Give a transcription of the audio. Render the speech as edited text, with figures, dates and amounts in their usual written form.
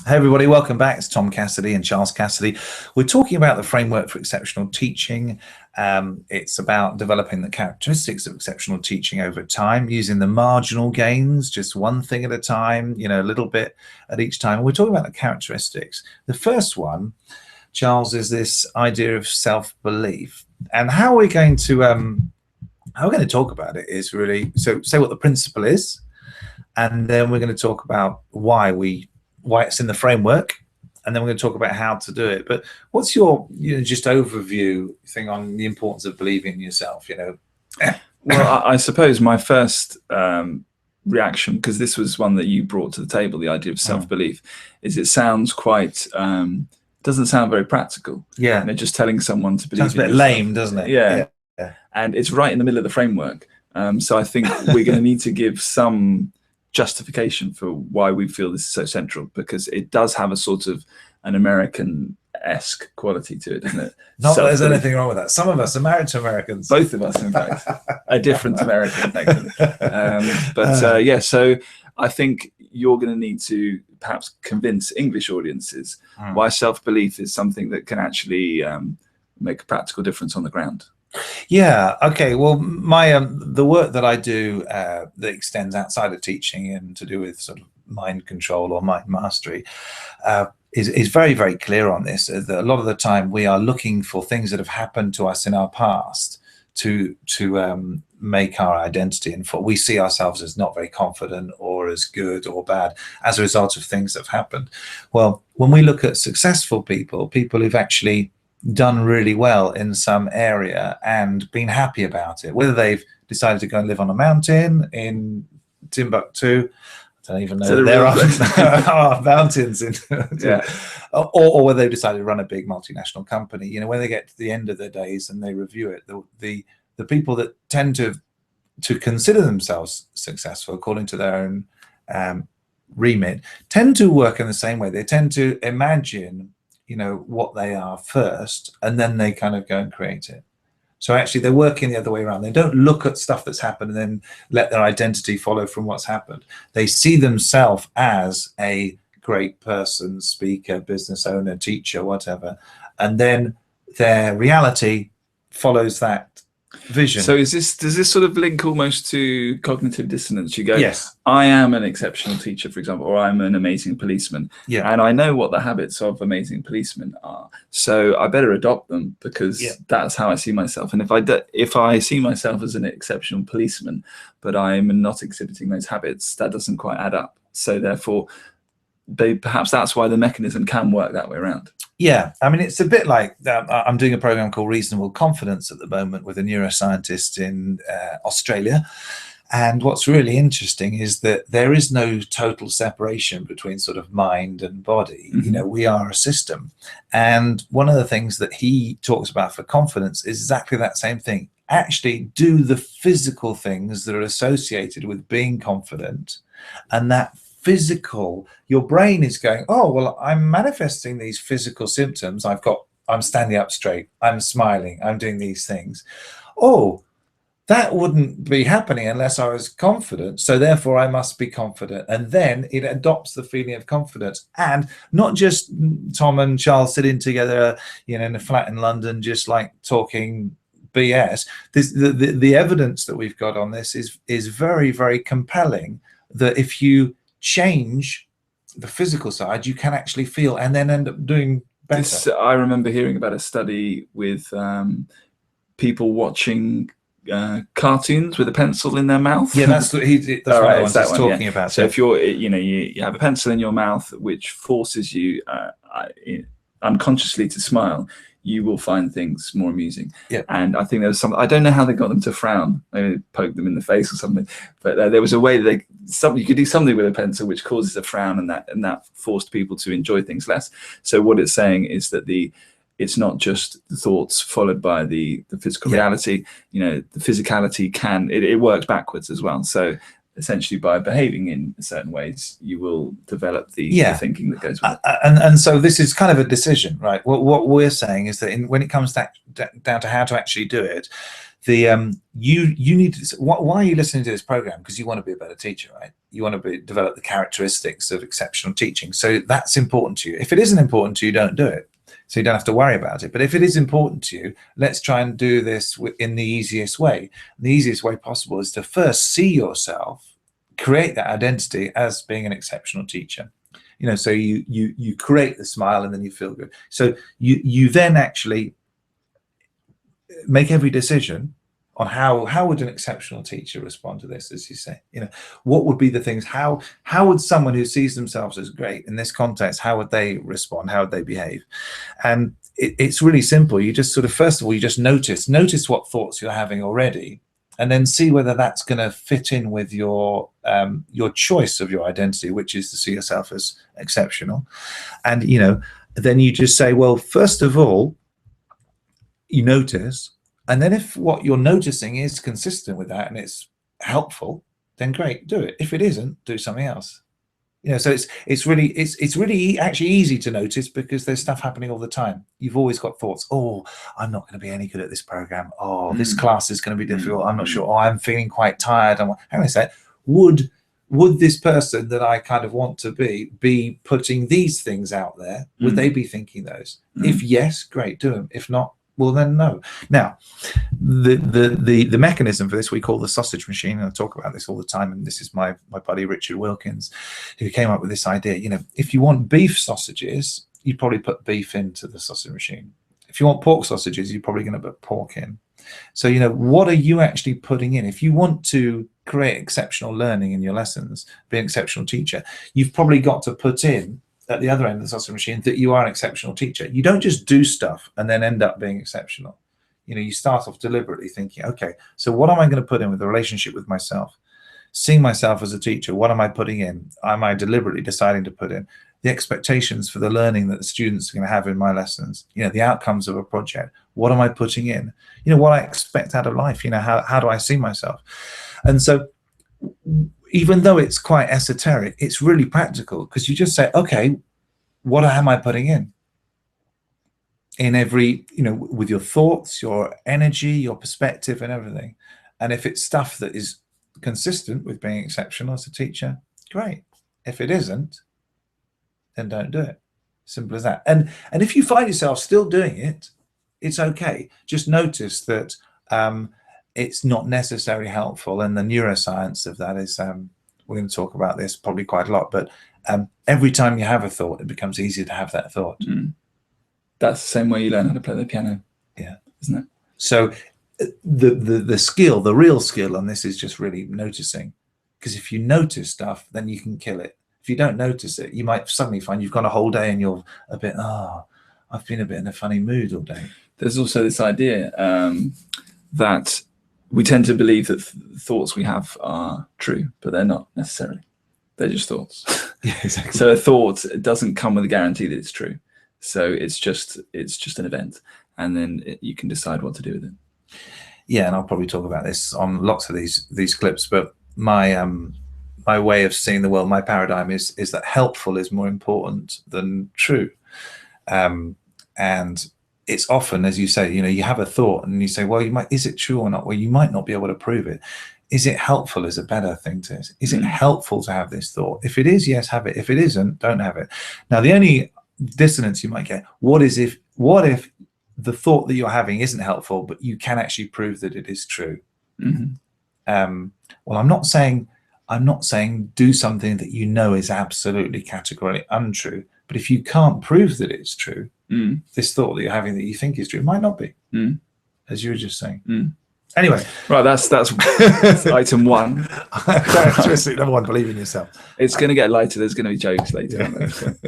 Hey everybody, welcome back. It's Tom Cassidy and Charles Cassidy. We're talking about the framework for exceptional teaching. It's about developing the characteristics of exceptional teaching over time, using the marginal gains, just one thing at a time, a little bit at each time. And we're talking about the characteristics. The first one, Charles, is this idea of self-belief. And how we're going to talk about it is really, so say what the principle is, and then we're going to talk about why it's in the framework, and then we're going to talk about how to do it. But what's your just overview thing on the importance of believing in yourself? Well, I suppose my first reaction, because this was one that you brought to the table, the idea of self-belief, is it sounds quite doesn't sound very practical. Yeah, just telling someone to believe. Sounds a bit lame, doesn't it? Yeah. And it's right in the middle of the framework. So I think we're going to need to give some justification for why we feel this is so central, because it does have a sort of an American-esque quality to it, doesn't it? Not that there's anything wrong with that. Some of us are married to Americans. Both of us, in fact. A different American, actually. Yeah, so I think you're going to need to perhaps convince English audiences why self-belief is something that can actually make a practical difference on the ground. Yeah. Okay. Well, my the work that I do that extends outside of teaching and to do with sort of mind control or mind mastery is very, very clear on this. That a lot of the time we are looking for things that have happened to us in our past to make our identity, and for we see ourselves as not very confident or as good or bad as a result of things that have happened. Well, when we look at successful people who've actually done really well in some area and been happy about it, whether they've decided to go and live on a mountain in Timbuktu, I don't even know if there are mountains in or whether they've decided to run a big multinational company. When they get to the end of their days and they review it, the people that tend to consider themselves successful according to their own remit tend to work in the same way. They tend to imagine what they are first, and then they kind of go and create it. So actually they're working the other way around. They don't look at stuff that's happened and then let their identity follow from what's happened. They see themselves as a great person, speaker, business owner, teacher, whatever, and then their reality follows that vision. So does this sort of link almost to cognitive dissonance? You go, yes, I am an exceptional teacher, for example, or I'm an amazing policeman. Yeah. And I know what the habits of amazing policemen are. So I better adopt them, because that's how I see myself. And if I see myself as an exceptional policeman, but I'm not exhibiting those habits, that doesn't quite add up. So therefore, perhaps that's why the mechanism can work that way around. Yeah, I mean, it's a bit like I'm doing a program called Reasonable Confidence at the moment with a neuroscientist in Australia. And what's really interesting is that there is no total separation between sort of mind and body. We are a system. And one of the things that he talks about for confidence is exactly that same thing. Actually do the physical things that are associated with being confident, and that physical, your brain is going, oh, well, I'm manifesting these physical symptoms. I'm standing up straight, I'm smiling, I'm doing these things. Oh, that wouldn't be happening unless I was confident. So therefore I must be confident. And then it adopts the feeling of confidence. And not just Tom and Charles sitting together, in a flat in London, just like talking BS. The evidence that we've got on this is very, very compelling, that if you change the physical side, you can actually feel and then end up doing better. I remember hearing about a study with people watching cartoons with a pencil in their mouth. Yeah, that's what he's talking about. So if you have a pencil in your mouth which forces you unconsciously to smile, you will find things more amusing. Yeah. And I think there was I don't know how they got them to frown. Maybe they poked them in the face or something. But there was a way that you could do something with a pencil which causes a frown, and that forced people to enjoy things less. So what it's saying is that it's not just the thoughts followed by the physical reality. The physicality it works backwards as well. So essentially by behaving in certain ways, you will develop the thinking that goes with it. And so this is kind of a decision, right? What we're saying is that when it comes down to how to actually do it, you need to. Why are you listening to this program? Because you want to be a better teacher, right? You want to develop the characteristics of exceptional teaching. So that's important to you. If it isn't important to you, don't do it. So you don't have to worry about it. But if it is important to you, let's try and do this in the easiest way. The easiest way possible is to first see yourself, create that identity as being an exceptional teacher. So you create the smile and then you feel good. So you then actually make every decision on how would an exceptional teacher respond to this, as you say. What would be the things, how would someone who sees themselves as great in this context, how would they respond, how would they behave? And it's really simple. You just sort of, first of all, you just notice what thoughts you're having already, and then see whether that's going to fit in with your choice of your identity, which is to see yourself as exceptional. And then you just say, well, first of all, you notice, and then if what you're noticing is consistent with that and it's helpful, then great, do it. If it isn't, do something else. So it's really actually easy to notice, because there's stuff happening all the time. You've always got thoughts. Oh, I'm not going to be any good at this program. Oh, this class is going to be difficult. I'm not sure. Oh, I'm feeling quite tired. Hang on a sec. Would this person that I kind of want to be putting these things out there? Would they be thinking those? If yes, great, do them. If not, well, then no. Now, the mechanism for this we call the sausage machine, and I talk about this all the time. And this is my buddy Richard Wilkins, who came up with this idea. If you want beef sausages, you probably put beef into the sausage machine. If you want pork sausages, you're probably going to put pork in. So what are you actually putting in? If you want to create exceptional learning in your lessons, be an exceptional teacher, you've probably got to put in at the other end of the sausage machine that you are an exceptional teacher. You don't just do stuff and then end up being exceptional. You start off deliberately thinking, okay, so what am I going to put in with the relationship with myself? Seeing myself as a teacher, what am I putting in? Am I deliberately deciding to put in the expectations for the learning that the students are going to have in my lessons? The outcomes of a project. What am I putting in? What I expect out of life. How do I see myself? And so, even though it's quite esoteric, it's really practical, because you just say, okay, what am I putting in every, with your thoughts, your energy, your perspective and everything. And if it's stuff that is consistent with being exceptional as a teacher, great. If it isn't, then don't do it. Simple as that. And if you find yourself still doing it, it's okay. Just notice that it's not necessarily helpful. And the neuroscience of that is, we're going to talk about this probably quite a lot, but every time you have a thought, it becomes easier to have that thought. That's the same way you learn how to play the piano. Yeah. Isn't it? So the skill, the real skill on this is just really noticing, because if you notice stuff, then you can kill it. If you don't notice it, you might suddenly find you've gone a whole day and you're a bit, I've been a bit in a funny mood all day. There's also this idea that we tend to believe that thoughts we have are true, but they're not necessarily. They're just thoughts. Yeah, exactly. So a thought doesn't come with a guarantee that it's true. So it's just an event, and then you can decide what to do with it. Yeah, and I'll probably talk about this on lots of these clips, but my way of seeing the world, my paradigm is that helpful is more important than true. And it's often, as you say, you have a thought and you say, well, is it true or not? Well, you might not be able to prove it. Is it helpful is a better thing to, is it helpful to have this thought? If it is, yes, have it. If it isn't, don't have it. Now, the only dissonance you might get, what if the thought that you're having isn't helpful, but you can actually prove that it is true? Well, I'm not saying do something that is absolutely categorically untrue, but if you can't prove that it's true, this thought that you're having that you think is true might not be, as you were just saying. Anyway, right, that's item one. Characteristic number one: believe in yourself. It's going to get lighter. There's going to be jokes later.